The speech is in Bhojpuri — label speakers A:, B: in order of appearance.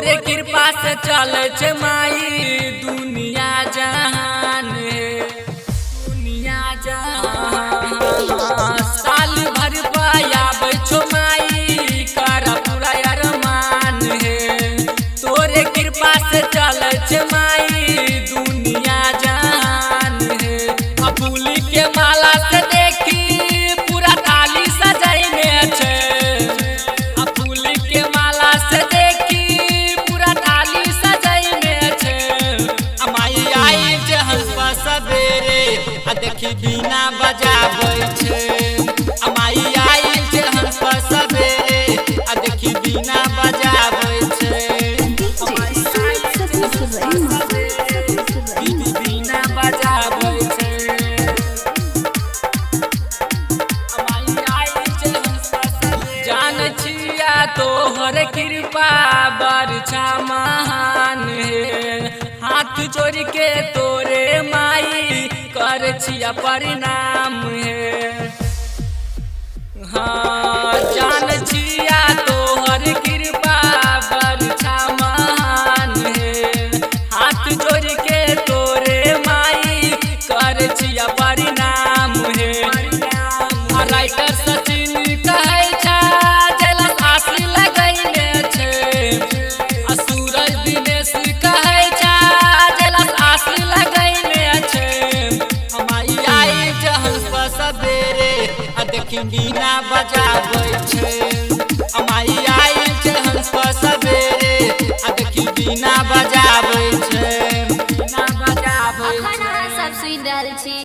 A: तोरे कृपा से चले छे माई दुनिया जहान दुनिया जहान साल भर पायाबै छो माई कर पूरा अरमान है तोरे कृपा से चले छे माई दुनिया जहान है फूल के माला से देखी पूरा थाली सजाइने छे फूल के माला से देखी पूरा थाली सजाइने छे माई आई जे हंसपा सवेरे आ देखी बीना बजाबै छे माई आई जे हंसपा सवेरे आ देखी बीना बजाबै छे बीना बजाबै छे तोहर कृपा बरछा महान है हाथ जोड़ के तोरे माई कर छिया प्रणाम है हाँ जान छिया तोहर कृपा बरछा महान है हाथ जोड़ के तोरे माई कर छिया प्रणाम है राइटर सचिन कहे देखी बीना बजाबै छे माई आई छे हंसपा सवेरे आ देखी बीना बजाबै छे बीना बजाबै छे
B: सब सुन रहल छी।